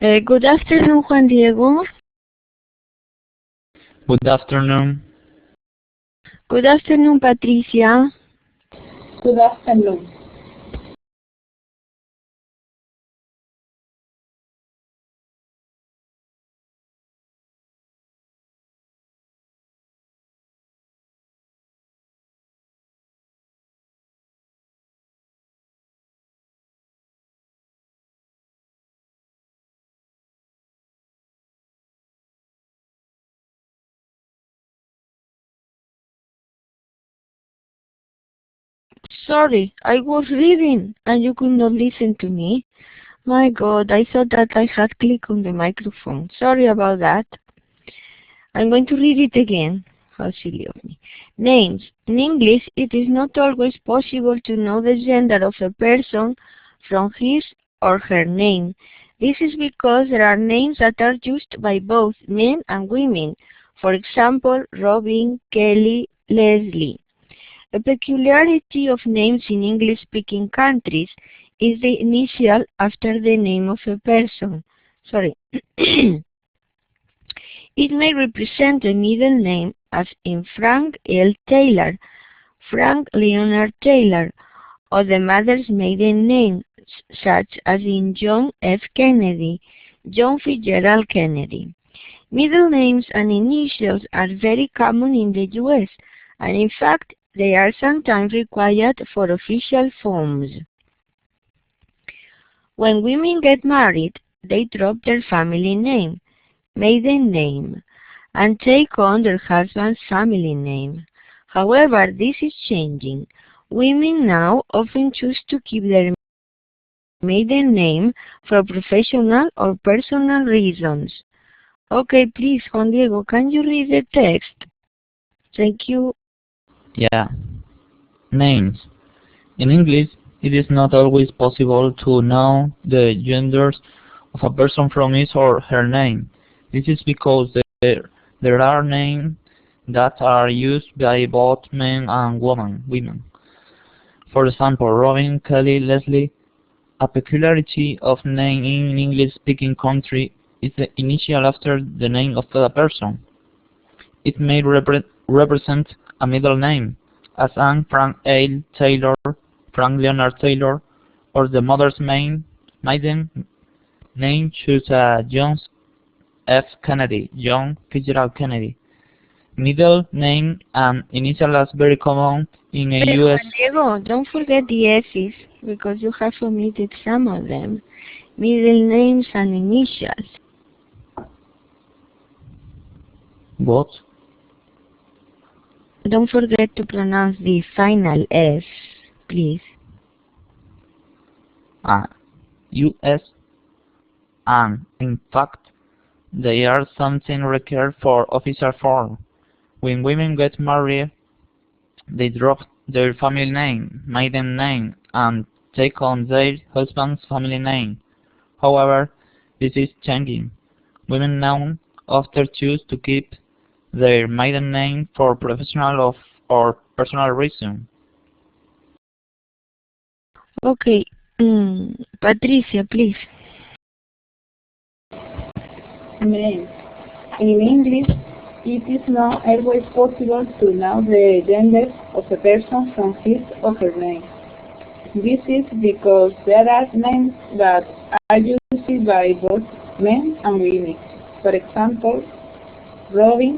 Good afternoon, Juan Diego. Good afternoon. Good afternoon, Patricia. Good afternoon. Sorry, I was reading and you could not listen to me. My God, I thought that I had clicked on the microphone. Sorry about that. I'm going to read it again. How silly of me. Names. In English, it is not always possible to know the gender of a person from his or her name. This is because there are names that are used by both men and women. For example, Robin, Kelly, Leslie. A peculiarity of names in English-speaking countries is the initial after the name of a person. Sorry. It may represent a middle name, as in Frank L. Taylor, Frank Leonard Taylor, or the mother's maiden name, such as in John F. Kennedy, John Fitzgerald Kennedy. Middle names and initials are very common in the U.S., and in fact, they are sometimes required for official forms. When women get married, they drop their family name, maiden name, and take on their husband's family name. However, this is changing. Women now often choose to keep their maiden name for professional or personal reasons. Okay, please, Juan Diego, can you read the text? Thank you. Yeah. Names. In English, it is not always possible to know the genders of a person from his or her name. This is because there are names that are used by both men and women. For example, Robin, Kelly, Leslie. A peculiarity of name in English-speaking country is the initial after the name of the person. It may represent a middle name, as in Frank A. Taylor, Frank Leonard Taylor, or the mother's maiden name, choose John F. Kennedy, John Fitzgerald Kennedy. Middle name and initial are very common in a U.S. Juan Diego, don't forget the S's, because you have omitted some of them. Middle names and initials. What? Don't forget to pronounce the final S, please. U.S. and, in fact, they are something required for official form. When women get married, they drop their family name, maiden name, and take on their husband's family name. However, this is changing. Women now often choose to keep their maiden name for professional or personal reasons. Okay, Patricia, please. Names. In English, it is not always possible to know the gender of a person from his or her name. This is because there are names that are used by both men and women. For example, Robin,